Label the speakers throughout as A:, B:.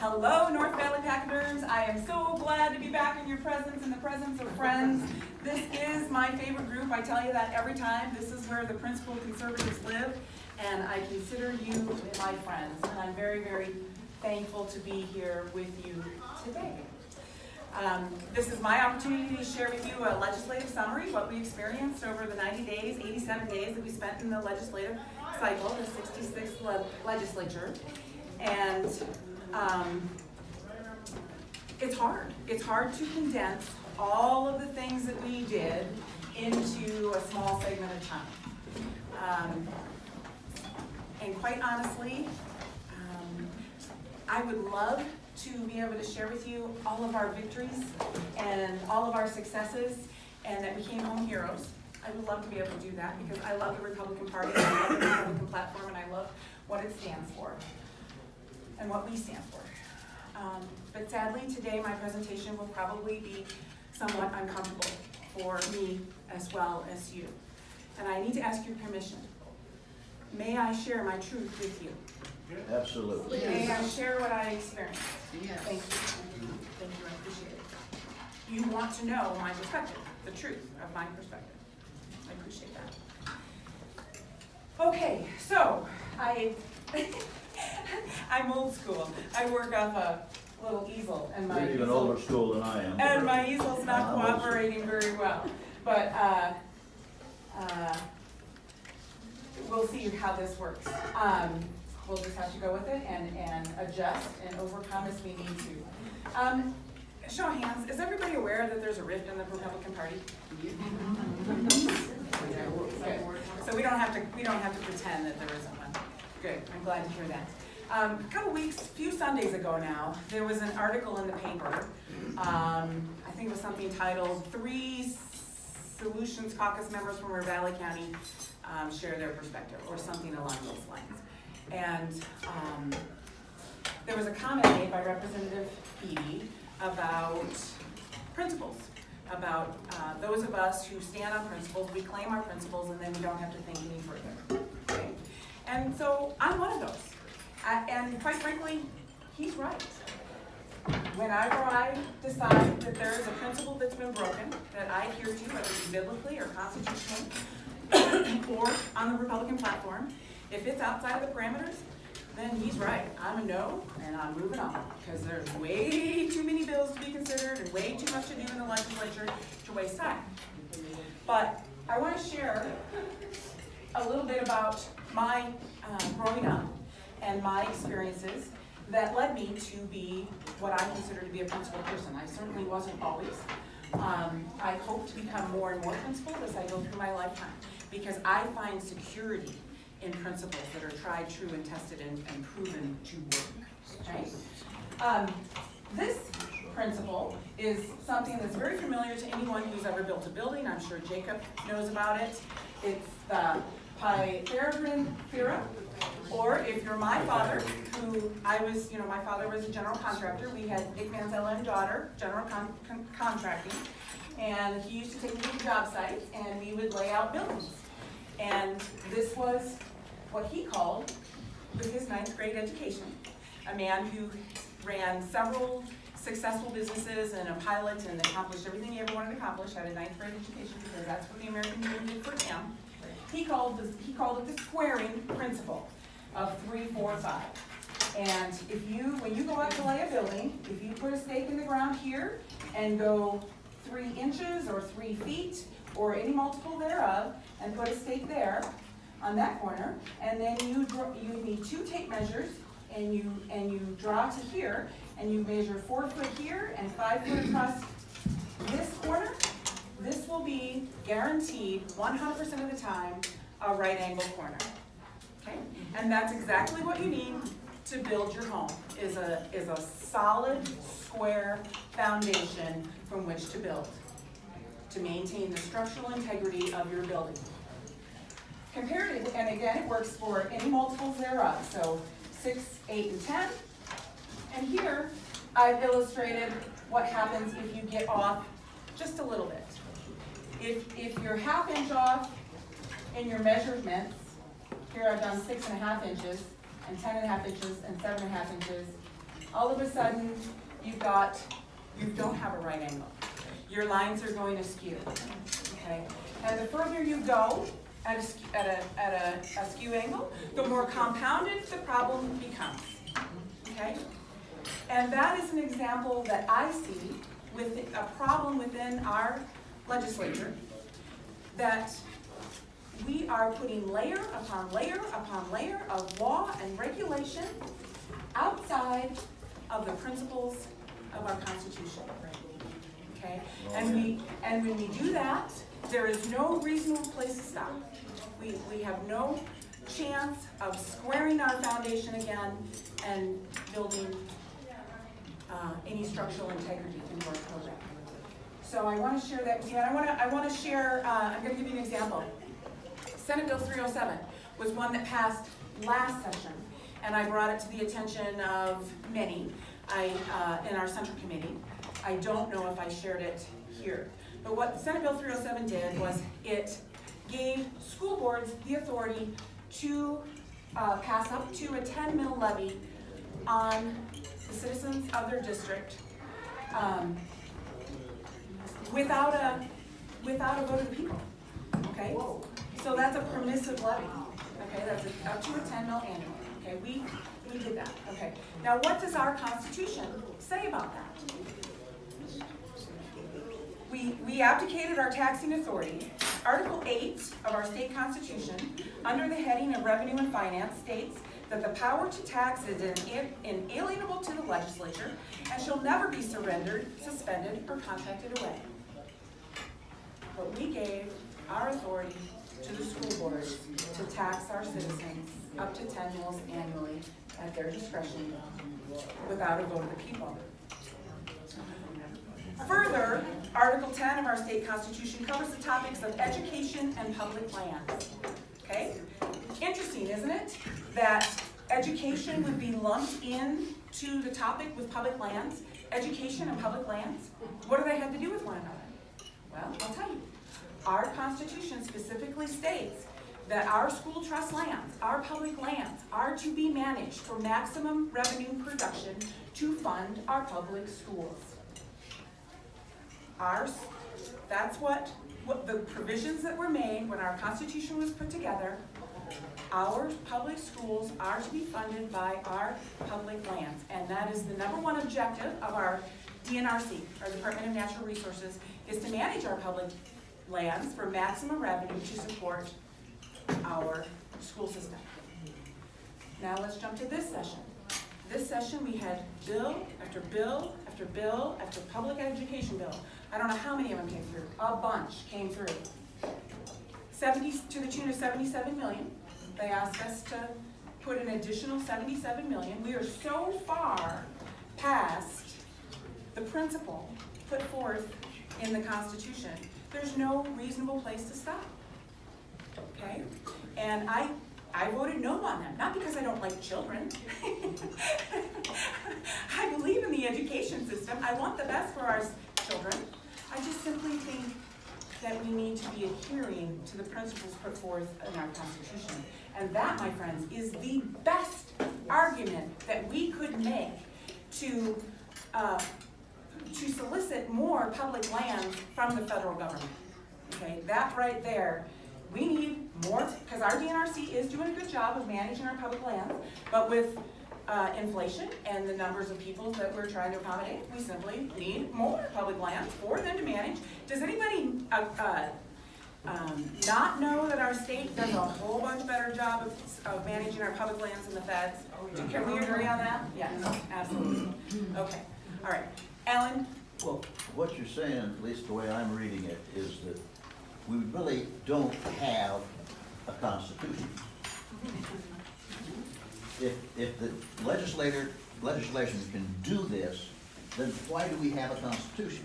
A: Hello, North Valley Pachyderms. I am so glad to be back in your presence, in the presence of friends. This is my favorite group. I tell you that every time. This is where the principal conservatives live, and I consider you my friends. And I'm very, very thankful to be here with you today. This is my opportunity to share with you a legislative summary, what we experienced over the 90 days, 87 days that we spent in the legislative cycle, the 66th legislature. And it's hard. It's hard to condense all of the things that we did into a small segment of time. And quite honestly, I would love to be able to share with you all of our victories and all of our successes, and that we came home heroes. I would love to be able to do that because I love the Republican Party, and I love the Republican platform, and I love what it stands for and what we stand for. But sadly, today my presentation will probably be somewhat uncomfortable for me as well as you. And I need to ask your permission. May I share my truth with you?
B: Absolutely.
A: May I share what I experienced?
C: Yes.
A: Thank you. Thank you, I appreciate it. You want to know my perspective, the truth of my perspective. I appreciate that. Okay, so I'm old school. I work off a little easel, and my
B: You're even
A: easel,
B: older school than I am.
A: and my easel's not
B: I'm old school.
A: cooperating very well. But we'll see how this works. We'll just have to go with it and adjust and overcome as we need to. Show of hands, is everybody aware that there's a rift in the Republican Party? Good. So we don't have to pretend that there isn't one. Good, I'm glad to hear that. A few Sundays ago now, there was an article in the paper. I think it was something titled 3 Solutions Caucus members from River Valley County share their perspective, or something along those lines. And there was a comment made by Representative Beatty about principles, about those of us who stand on principles, we claim our principles, and then we don't have to think any further. Okay? And so I'm one of those. And quite frankly, he's right. Whenever I decide that there is a principle that's been broken, that I adhere to, whether it be biblically or constitutionally, or on the Republican platform, if it's outside of the parameters, then he's right. I'm a no, and I'm moving on, because there's way too many bills to be considered and way too much to do in the legislature to waste time. But I want to share a little bit about my growing up and my experiences that led me to be what I consider to be a principled person. I certainly wasn't always. I hope to become more and more principled as I go through my lifetime, because I find security in principles that are tried, true, and tested and proven to work. Okay? This principle is something that's very familiar to anyone who's ever built a building. I'm sure Jacob knows about it. It's the Pythagorean theorem. Or if you're my father, who my father was a general contractor. We had Dick Manzella and daughter, general contracting. And he used to take me to the job site, and we would lay out buildings. And this was what he called, with his 9th grade education, a man who ran several successful businesses and a pilot and accomplished everything he ever wanted to accomplish, had a 9th grade education, because that's what the American Dream did for him. He called it the squaring principle of 3, 4, 5. And when you go out to lay a building, if you put a stake in the ground here and go 3 inches or 3 feet or any multiple thereof, and put a stake there on that corner, and then you need 2 tape measures, and you draw to here, and you measure 4 foot here and 5 foot across this corner. This will be guaranteed 100% of the time a right angle corner. Okay? And that's exactly what you need to build your home, is a solid, square foundation from which to build, to maintain the structural integrity of your building. Comparatively, and again, it works for any multiples thereof, so 6, 8, and 10. And here, I've illustrated what happens if you get off just a little bit. If you're 1/2 inch off in your measurements, here I've done 6.5 inches, and 10.5 inches, and 7.5 inches. all of a sudden, you don't have a right angle. Your lines are going to skew, okay? And the further you go at a skew angle, the more compounded the problem becomes, okay? And that is an example that I see with a problem within our legislature, that we are putting layer upon layer upon layer of law and regulation outside of the principles of our Constitution, okay? And when we do that, there is no reasonable place to stop. We have no chance of squaring our foundation again and building any structural integrity into our program. So I want to share that with you. And I want to share, I'm going to give you an example. Senate Bill 307 was one that passed last session, and I brought it to the attention of many in our Central Committee. I don't know if I shared it here. But what Senate Bill 307 did was it gave school boards the authority to pass up to a 10 mil levy on the citizens of their district without a vote of the people, okay? So that's a permissive levy, okay? That's up to a 10 mil annually, okay? We did that, okay? Now what does our Constitution say about that? We abdicated our taxing authority. Article 8 of our state constitution, under the heading of Revenue and Finance, states that the power to tax is inalienable to the legislature and shall never be surrendered, suspended, or contracted away. But we gave our authority to the school boards to tax our citizens up to 10 mils annually at their discretion without a vote of the people. Further, Article 10 of our state constitution covers the topics of education and public lands. Okay? Interesting, isn't it? That education would be lumped in to the topic with public lands. Education and public lands. What do they have to do with one another? Well, I'll tell you. Our Constitution specifically states that our school trust lands, our public lands, are to be managed for maximum revenue production to fund our public schools. That's what the provisions that were made when our Constitution was put together. Our public schools are to be funded by our public lands, and that is the number one objective of our DNRC, our Department of Natural Resources, is to manage our public lands for maximum revenue to support our school system. Now let's jump to this session. This session we had bill after bill after bill after public education bill. I don't know how many of them came through. A bunch came through. 70 to the tune of 77 million. They asked us to put an additional 77 million. We are so far past the principle put forth in the Constitution. There's no reasonable place to stop. Okay? And I voted no on them, not because I don't like children. I believe in the education system. I want the best for our children. I just simply think that we need to be adhering to the principles put forth in our Constitution. And that, my friends, is the best argument that we could make to solicit more public lands from the federal government. Okay, that right there. We need more, because our DNRC is doing a good job of managing our public lands, but with inflation and the numbers of people that we're trying to accommodate, we simply need more public lands for them to manage. Does anybody not know that our state does a whole bunch better job of managing our public lands than the feds? Can we agree on that? Yes, absolutely. Okay, all right. Alan?
B: Well, what you're saying, at least the way I'm reading it, is that we really don't have a constitution. If the legislation can do this, then why do we have a constitution?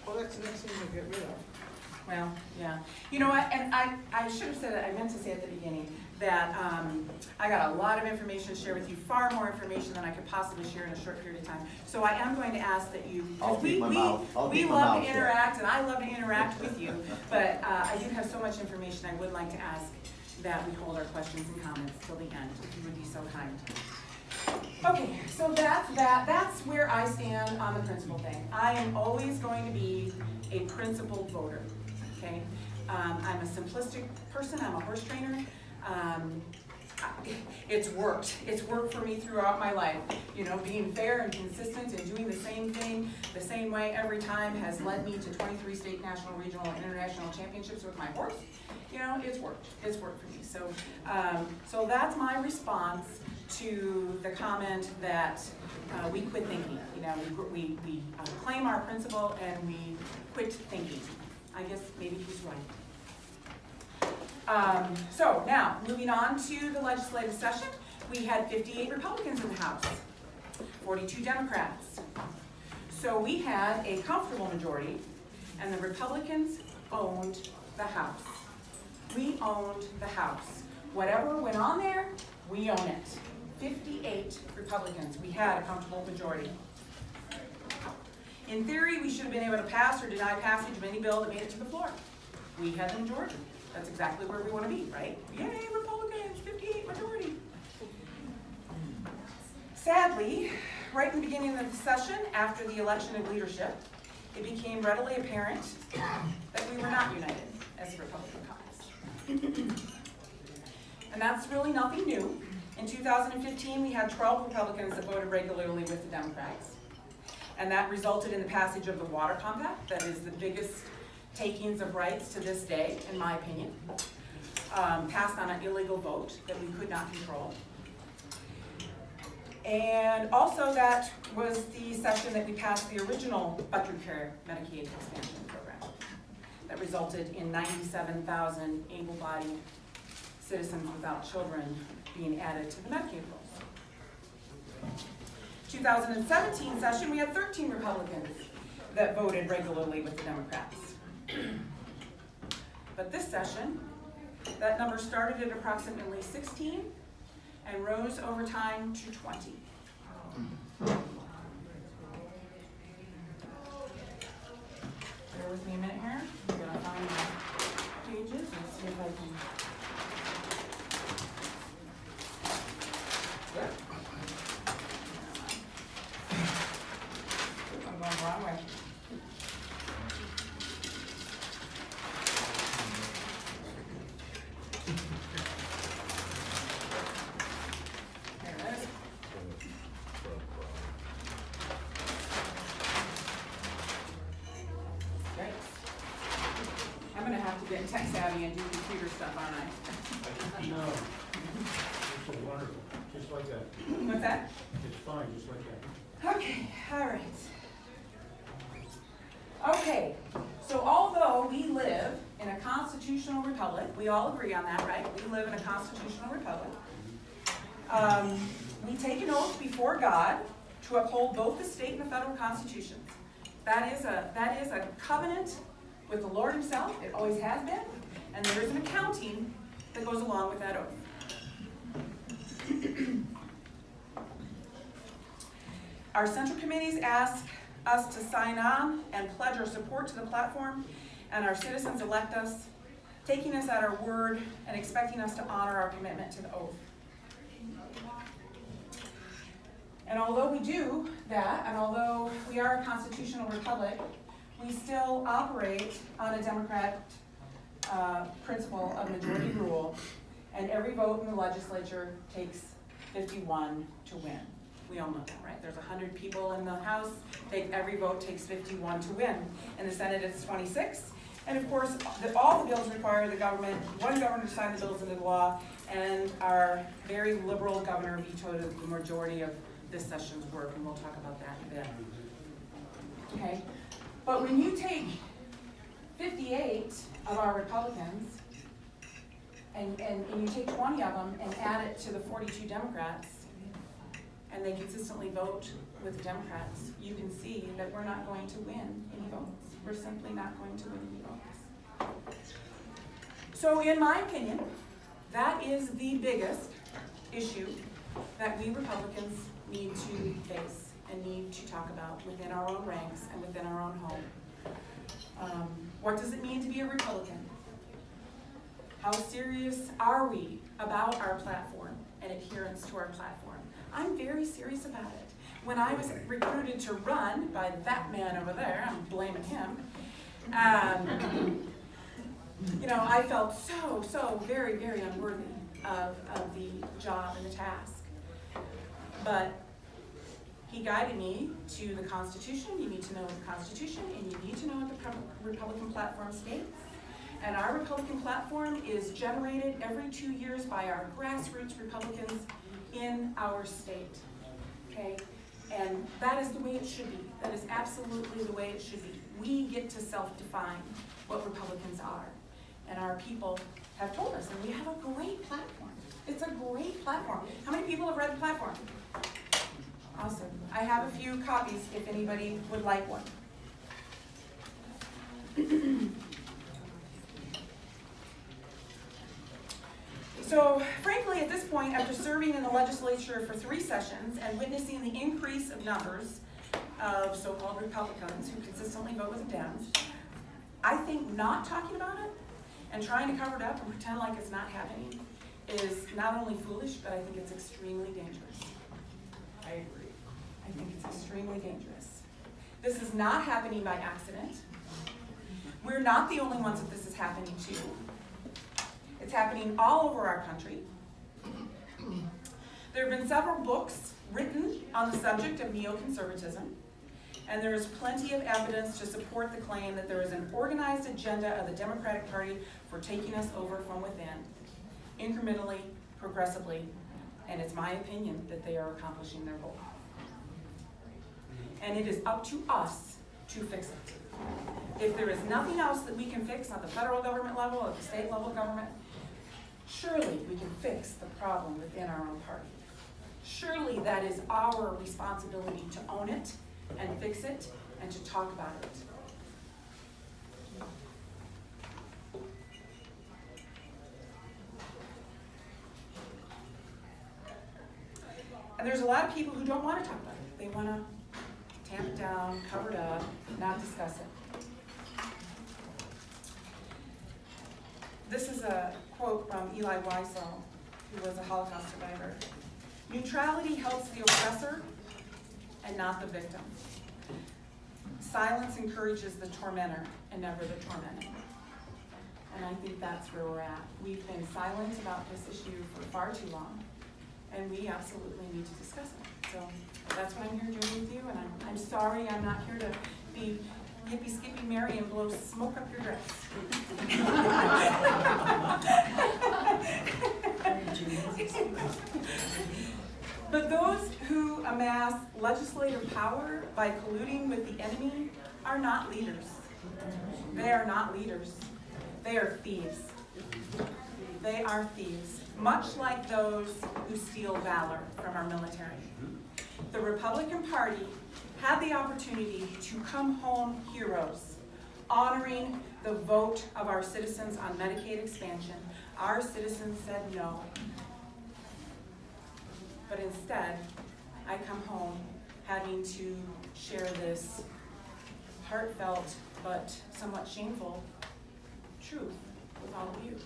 C: Well, that's the next thing to get rid of.
A: Well, yeah. You know what, and I should have said it, I meant to say at the beginning, that I got a lot of information to share with you, far more information than I could possibly share in a short period of time. So I am going to ask that you, we love to interact, and I love to interact with you, but I do have so much information, I would like to ask that we hold our questions and comments till the end, if you would be so kind. Okay, so that's where I stand on the principle thing. I am always going to be a principled voter, okay? I'm a simplistic person, I'm a horse trainer. It's worked for me throughout my life. You know, being fair and consistent and doing the same thing the same way every time has led me to 23 state, national, regional, and international championships with my horse. You know, it's worked for me. So, so that's my response to the comment that we quit thinking. You know, we claim our principle and we quit thinking. I guess maybe he's right. So now, moving on to the legislative session, we had 58 Republicans in the House, 42 Democrats. So we had a comfortable majority, and the Republicans owned the House. We owned the House. Whatever went on there, we own it. 58 Republicans. We had a comfortable majority. In theory, we should have been able to pass or deny passage of any bill that made it to the floor. We had the majority. That's exactly where we want to be, right? Yay, Republicans, 58 majority. Sadly, right in the beginning of the session, after the election of leadership, it became readily apparent that we were not united as the Republican caucus. And that's really nothing new. In 2015, we had 12 Republicans that voted regularly with the Democrats. And that resulted in the passage of the Water Compact, that is the biggest takings of rights to this day, in my opinion, passed on an illegal vote that we could not control. And also that was the session that we passed the original Veteran Care Medicaid expansion program that resulted in 97,000 able-bodied citizens without children being added to the Medicaid rolls. 2017 session, we had 13 Republicans that voted regularly with the Democrats. But this session, that number started at approximately 16 and rose over time to 20. Bear with me a minute here. I'm going to find my pages and see if I can. I'm going the wrong way. Get tech savvy and do computer stuff, aren't I?
D: No. It's wonderful, just like that.
A: What's that?
D: It's fine, just like that.
A: Okay, all right. Okay, so although we live in a constitutional republic, we all agree on that, right? We live in a constitutional republic. We take an oath before God to uphold both the state and the federal constitutions. That is a covenant with the Lord himself. It always has been, and there is an accounting that goes along with that oath. Our central committees ask us to sign on and pledge our support to the platform, and our citizens elect us, taking us at our word and expecting us to honor our commitment to the oath. And although we do that, and although we are a constitutional republic, we still operate on a Democrat principle of majority rule, and every vote in the legislature takes 51 to win. We all know that, right? There's 100 people in the House, every vote takes 51 to win. In the Senate, it's 26. And of course, all the bills require the government, one governor to sign the bills into law, and our very liberal governor vetoed the majority of this session's work, and we'll talk about that in a bit. Okay? But when you take 58 of our Republicans, and you take 20 of them and add it to the 42 Democrats, and they consistently vote with the Democrats, you can see that we're not going to win any votes. We're simply not going to win any votes. So in my opinion, that is the biggest issue that we Republicans need to face and need to talk about within our own ranks and within our own home. What does it mean to be a Republican? How serious are we about our platform and adherence to our platform? I'm very serious about it. When I was recruited to run by that man over there, I'm blaming him, you know, I felt so very, very unworthy of the job and the task. But he guided me to the Constitution. You need to know the Constitution, and you need to know what the Republican platform states. And our Republican platform is generated every 2 years by our grassroots Republicans in our state, okay? And that is the way it should be. That is absolutely the way it should be. We get to self-define what Republicans are. And our people have told us, and we have a great platform. It's a great platform. How many people have read the platform? Awesome. I have a few copies if anybody would like one. So, frankly, at this point, after serving in the legislature for 3 sessions and witnessing the increase of numbers of so-called Republicans who consistently vote with the Dems, I think not talking about it and trying to cover it up and pretend like it's not happening is not only foolish, but I think it's extremely dangerous. I agree. I think it's extremely dangerous. This is not happening by accident. We're not the only ones that this is happening to. It's happening all over our country. There have been several books written on the subject of neoconservatism, and there is plenty of evidence to support the claim that there is an organized agenda of the Democratic Party for taking us over from within, incrementally, progressively, and it's my opinion that they are accomplishing their goal. And it is up to us to fix it. If there is nothing else that we can fix on the federal government level or the state level government, surely we can fix the problem within our own party. Surely that is our responsibility to own it and fix it and to talk about it. And there's a lot of people who don't want to talk about it. They want to tamp it down, cover it up, not discuss it. This is a quote from Elie Wiesel, who was a Holocaust survivor. Neutrality helps the oppressor and not the victim. Silence encourages the tormentor and never the tormented. And I think that's where we're at. We've been silent about this issue for far too long, and we absolutely need to discuss it. So that's what I'm here doing with you, and I'm sorry I'm not here to be hippy skippy Mary and blow smoke up your dress. But those who amass legislative power by colluding with the enemy are not leaders. They are not leaders. They are thieves. They are thieves, much like those who steal valor from our military. The Republican Party had the opportunity to come home heroes, honoring the vote of our citizens on Medicaid expansion. Our citizens said no. But instead, I come home having to share this heartfelt but somewhat shameful truth with all of you.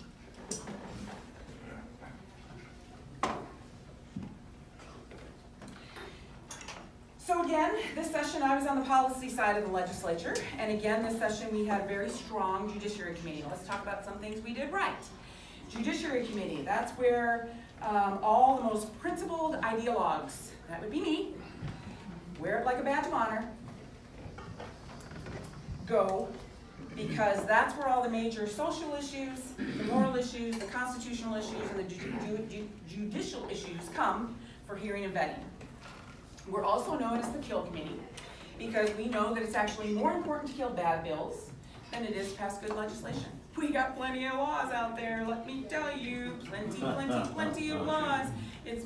A: So again, this session I was on the policy side of the legislature, and again this session we had a very strong Judiciary Committee. Let's talk about some things we did right. Judiciary Committee, that's where all the most principled ideologues, that would be me, wear it like a badge of honor, go, because that's where all the major social issues, the moral issues, the constitutional issues, and the judicial issues come for hearing and vetting. We're also known as the Kill Committee because we know that it's actually more important to kill bad bills than it is to pass good legislation. We got plenty of laws out there, let me tell you, plenty of laws. It's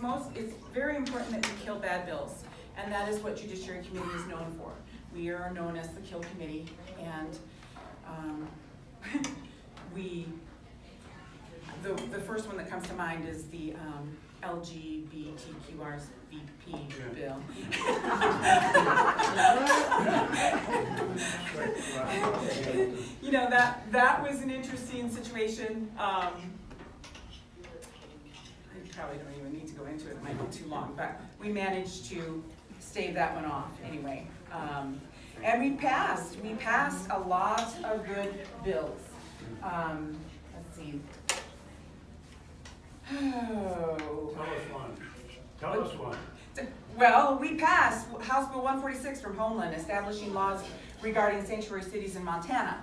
A: very important that we kill bad bills, and that is what Judiciary Committee is known for. We are known as the Kill Committee, and the first one that comes to mind is the LGBTQRSVP bill. You know, that was an interesting situation. probably don't even need to go into it, it might be too long, but we managed to stave that one off anyway. And we passed a lot of good bills. Let's see. Oh.
D: Tell us one.
A: Well, we passed House Bill 146 from Homeland, establishing laws regarding sanctuary cities in Montana.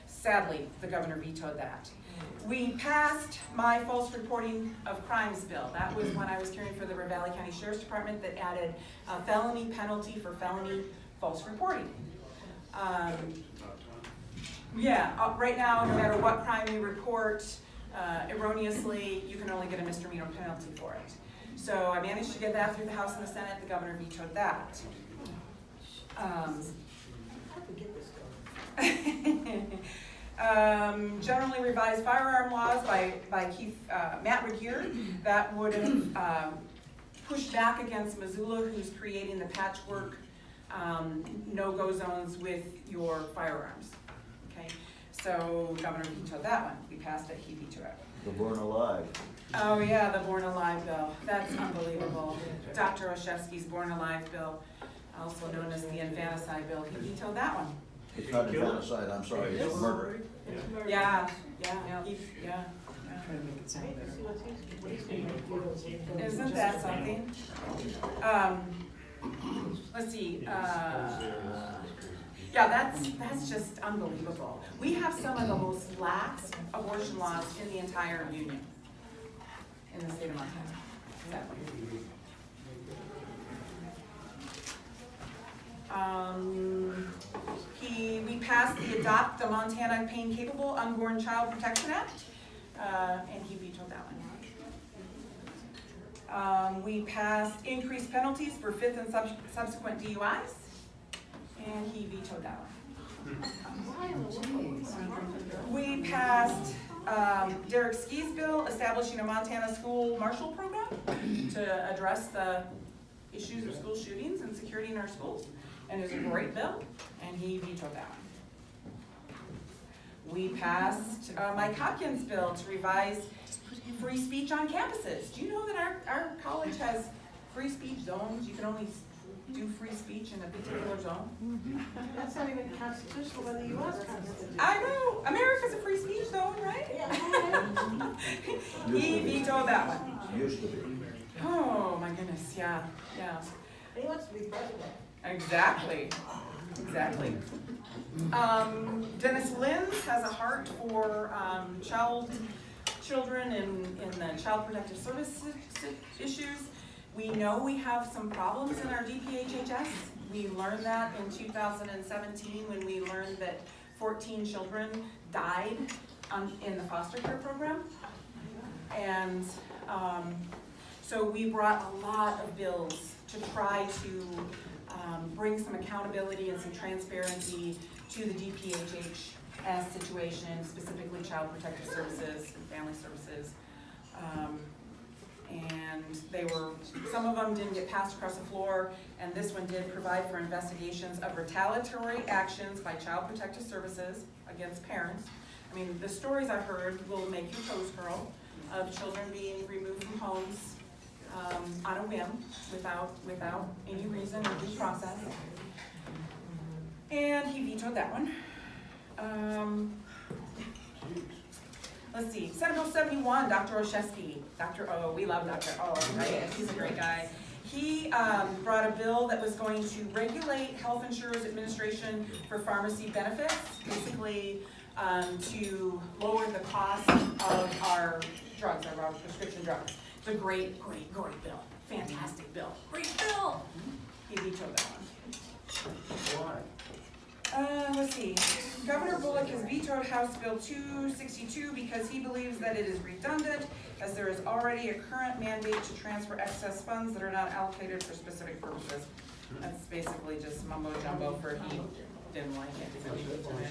A: Sadly, the governor vetoed that. We passed my false reporting of crimes bill. That was when I was caring for the Ravalli County Sheriff's Department that added a felony penalty for felony false reporting. Right now, no matter what crime you report erroneously, you can only get a misdemeanor penalty for it. So I managed to get that through the House and the Senate. The governor vetoed that.
C: How did we get this going?
A: Generally revised firearm laws by Matt Regier that would have pushed back against Missoula, who's creating the patchwork no-go zones with your firearms. Okay, so Governor vetoed that one. We passed it, he vetoed it.
B: The Born Alive.
A: Oh yeah, the Born Alive bill. That's unbelievable. Dr. Olszewski's Born Alive bill, also known as the infanticide bill, he vetoed that one.
B: It's not infanticide, I'm sorry, it's murder.
A: Yeah.
C: Trying to make it sound better.
A: Isn't that something? Let's see. Yeah, that's just unbelievable. We have some of the most lax abortion laws in the entire union, in the state of Montana. Sadly. We passed the Adopt a Montana Pain Capable Unborn Child Protection Act, and he vetoed that one. We passed increased penalties for 5th and subsequent DUIs, and he vetoed that one. We passed Derek Ski's bill establishing a Montana school marshal program to address the issues of school shootings and security in our schools. And it was a great bill, and he vetoed that one. We passed Mike Hopkins' bill to revise free speech on campuses. Do you know that our college has free speech zones? You can only do free speech in a particular zone.
C: That's not even constitutional by the US Constitution.
A: I know, America's a free speech zone, right?
C: Yeah.
A: He vetoed that one.
B: Used to be.
A: Oh my goodness, yeah.
C: He wants to be president.
A: Exactly. Dennis Lins has a heart for children in the Child Protective Services issues. We know we have some problems in our DPHHS. We learned that in 2017 when we learned that 14 children died in the foster care program. And so we brought a lot of bills to try to bring some accountability and some transparency to the DPHHS situation, specifically Child Protective Services and Family Services. And some of them didn't get passed across the floor, and this one did provide for investigations of retaliatory actions by Child Protective Services against parents. I mean, the stories I've heard will make your toes curl of children being removed from homes on a whim, without any reason or due process. And he vetoed that one. Let's see, Senate Bill 71, Dr. Olszewski. Dr. O, we love Dr. O, right? He's a great guy. He brought a bill that was going to regulate Health Insurers Administration for pharmacy benefits, basically to lower the cost of our drugs, our prescription drugs. It's a great bill. Fantastic bill. Great bill! He vetoed that one.
D: Why?
A: Let's see. Governor Bullock has vetoed House Bill 262 because he believes that it is redundant, as there is already a current mandate to transfer excess funds that are not allocated for specific purposes. That's basically just mumbo jumbo for he didn't like it. So he vetoed it.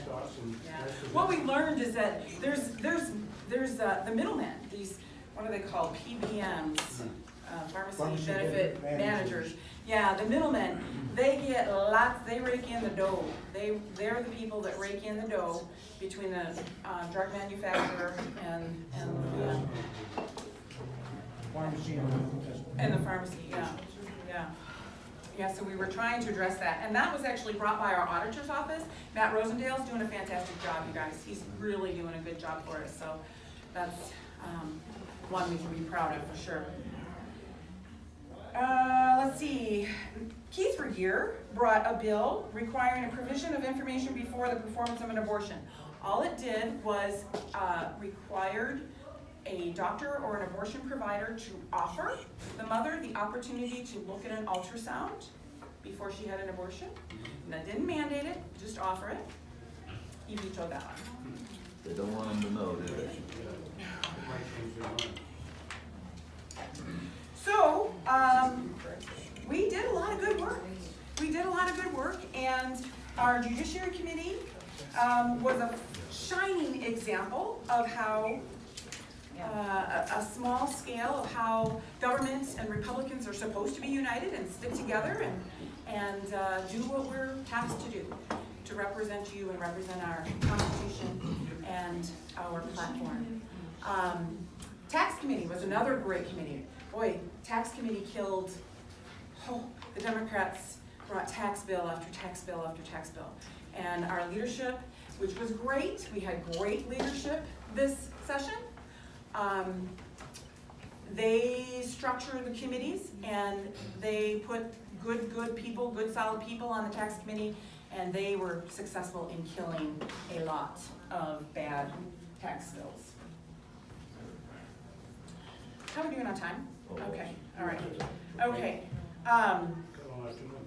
A: Yeah. What we learned is that there's the middlemen, these, what are they called, PBMs, pharmacy benefit managers. Yeah, the middlemen, they get lots, they rake in the dough. They're the people that rake in the dough between the drug manufacturer and
D: pharmacy and
A: And the pharmacy, yeah, yeah. Yeah, so we were trying to address that, and that was actually brought by our auditor's office. Matt Rosendale's doing a fantastic job, you guys. He's really doing a good job for us, so that's, one we can be proud of, for sure. Let's see, Keith Regier brought a bill requiring a provision of information before the performance of an abortion. All it did was, required a doctor or an abortion provider to offer the mother the opportunity to look at an ultrasound before she had an abortion. And that didn't mandate it, just offer it. He vetoed that one.
B: They don't want them to know, do they?
D: might change their mind.
A: So, we did a lot of good work. We did a lot of good work, and our Judiciary Committee was a shining example of how a small scale of how government and Republicans are supposed to be united and stick together and do what we're tasked to do, to represent you and represent our Constitution and our platform. Tax Committee was another great committee. Boy, Tax Committee killed, the Democrats brought tax bill after tax bill after tax bill. And our leadership, which was great, we had great leadership this session. They structure the committees and they put good people, good solid people on the tax committee, and they were successful in killing a lot of bad tax bills. How are we doing on time? Okay, all right. Okay.
D: Got all afternoon.